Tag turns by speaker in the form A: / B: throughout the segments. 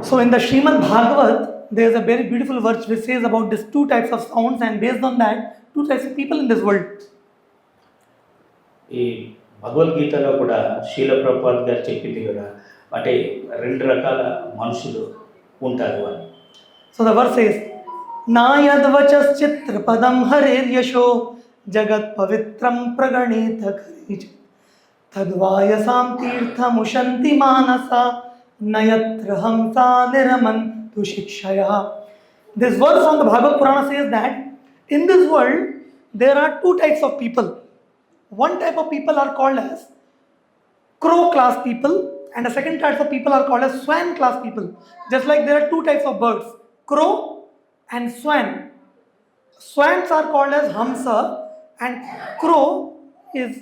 A: So in the Srimad Bhagavat, there is a very beautiful verse which says about these two types of sounds, and based on that, two types of people in this world.
B: ఈ భగవద్గీతలో కూడా శీల ప్రభుపాద్ గారు చెప్పింది కదా, అంటే రెండు రకాల మనుషులు ఉంటారు అని.
A: So the verse says, నాయద్వచశ్చిత్రపదం హరేర్యశో జగత్ పవిత్రం ప్రణీత ఖరీచ తద్వాయసాం తీర్థముశంతి మానస నయత్ర Hamsa నిరమంతు శిక్షయా. This verse from the Bhagavad Purana says that in this world there are two types of people. One type of people are called as crow class people, and the second type of people are called as swan class people. Just like there are two types of birds, crow and swan. Swans are called as hamsa, and crow is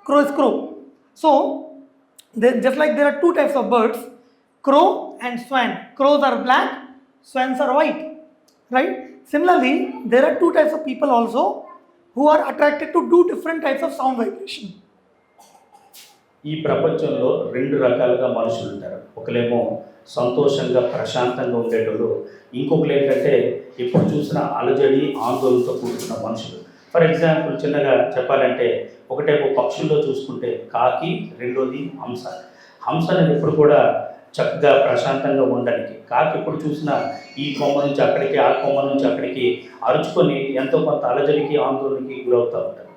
A: crow. So just like there are two types of birds, crow and swan. Crows are black, swans are white, right? Similarly, there are two types of people also who are attracted to do different types of sound vibration.
B: ఈ ప్రపంచంలో రెండు రకాలుగా మనుషులు ఉంటారు. ఒకలేమో సంతోషంగా ప్రశాంతంగా ఉండేటోళ్ళు, ఇంకొకరు ఏంటంటే ఎప్పుడు చూసినా అలజడి ఆందోళనతో కూడుకున్న మనుషులు. ఫర్ ఎగ్జాంపుల్ చిన్నగా చెప్పాలంటే, ఒకటేమో పక్షుల్లో చూసుకుంటే కాకి, రెండోది హంస. హంస అనేది ఎప్పుడు కూడా చక్కగా ప్రశాంతంగా ఉండడానికి, కాకి ఎప్పుడు చూసినా ఈ కొమ్మ నుంచి అక్కడికి, ఆ కొమ్మ నుంచి అక్కడికి అరుచుకొని ఎంతో కొంత అలజడికి ఆందోళనకి గురవుతూ ఉంటారు.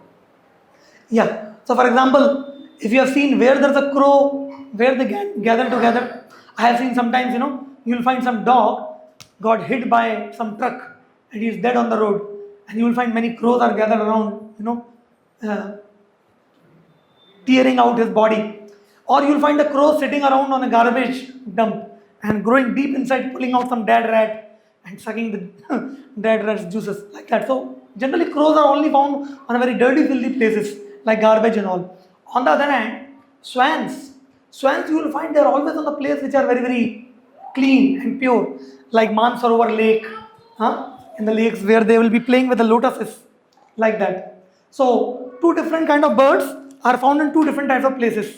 A: Yeah. So for example, if you have seen where there's a crow, where they gather together, I have seen sometimes, you'll find some dog got hit by some truck and he is dead on the road, and you will find many crows are gathered around, tearing out his body. Or you'll find a crow sitting around on a garbage dump and growing deep inside, pulling out some dead rat and sucking the dead rat's juices, like that. So generally crows are only found on a very dirty, filthy places like garbage and all. On the other hand, swans you will find they are always on a place which are very, very clean and pure, like Mansarovar Lake, in the lakes where they will be playing with the lotuses, like that. So two different kind of birds are found in two different types of places.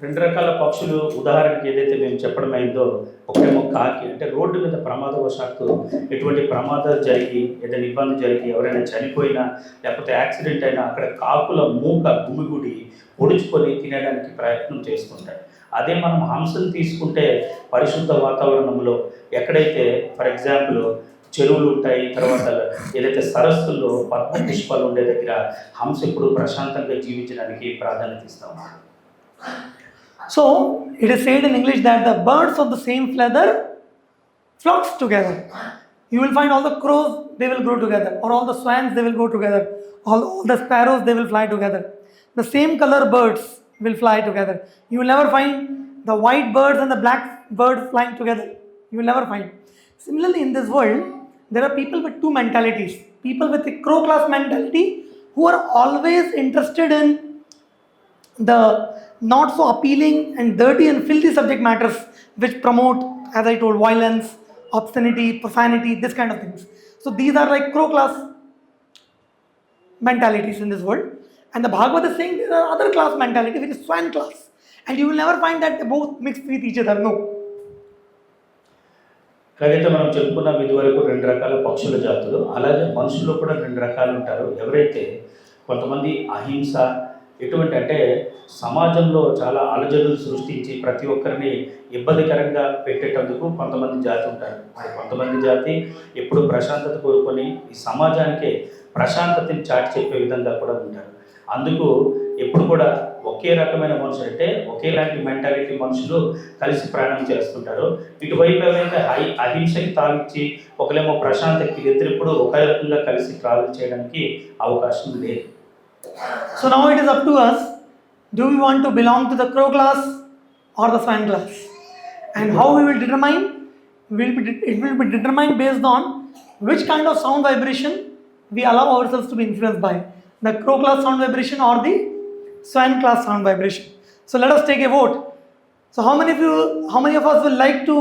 B: రెండు రకాల పక్షులు ఉదాహరణకి ఏదైతే మేము చెప్పడం అయిందో, ఒకటేమో కాకి, అంటే రోడ్డు మీద ప్రమాదవశాత్తు ఎటువంటి ప్రమాదాలు జరిగి, ఏదైనా ఇబ్బంది జరిగి ఎవరైనా చనిపోయినా లేకపోతే యాక్సిడెంట్ అయినా అక్కడ కాకుల మూక గుమిగుడి పొడుచుకొని తినడానికి ప్రయత్నం చేస్తుంటాయి. అదే మనం హంసను తీసుకుంటే పరిశుద్ధ వాతావరణంలో ఎక్కడైతే ఫర్ ఎగ్జాంపుల్ చెరువులు ఉంటాయి, తర్వాత ఏదైతే సరస్సుల్లో పద్మ పుష్పాలు ఉండే దగ్గర హంస ఎప్పుడు ప్రశాంతంగా జీవించడానికి ప్రాధాన్యత ఇస్తాము.
A: So it is said in English that the birds of the same feather flocks together. You will find all the crows, they will grow together, or all the swans, they will go together, all the sparrows, they will fly together. The same color birds will fly together. You will never find the white birds and the black birds flying together. You will never find. Similarly, in this world, there are people with two mentalities. People with a crow class mentality who are always interested in the not so appealing and dirty and filthy subject matters which promote, as I told, violence, obscenity, profanity, this kind of things. So these are like crow class mentalities in this world. And the Bhagavad is saying there are other class mentality which is swan class. And you will never find that they both mixed with each other. No.
B: కాకపోతే మనం చెప్పుకున్నాం ఇదివరకు రెండు రకాల పక్షుల జాతులు, అలాగే మనుషుల్లో కూడా రెండు రకాలు ఉంటారు. ఎవరైతే కొంతమంది అహింస, ఎటువంటి అంటే సమాజంలో చాలా అలజడులు సృష్టించి ప్రతి ఒక్కరిని ఇబ్బందికరంగా పెట్టేటందుకు కొంతమంది జాతి ఉంటారు. మరి కొంతమంది జాతి ఎప్పుడు ప్రశాంతత కోరుకొని ఈ సమాజానికే ప్రశాంతతని చాటి చెప్పే విధంగా కూడా ఉంటారు. అందుకు ఎప్పుడు కూడా ఒకే రకమైన మనుషులు, అంటే ఒకేలాంటి మెంటాలిటీ మనుషులు కలిసి ప్రయాణం చేస్తుంటారు. ఇటువైపు ఏమైతే అహింసకి తావిచ్చి ఒకలేమో ప్రశాంతకి, ఇద్దరిప్పుడు ఒకే రకంగా కలిసి ట్రావెల్ చేయడానికి అవకాశం లేదు.
A: So now it is up to us. Do we want to belong to the crow class or the swan class? And how we will determine? It will be determined based on which kind of sound vibration we allow ourselves to be influenced by. The crow class sound vibration or the swan class sound vibration. So let us take a vote. So how many of us will like to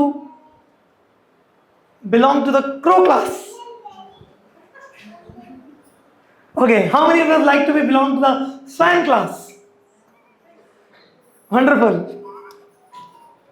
A: belong to the crow class? Okay, how many of us like to belong to the swan class? Wonderful.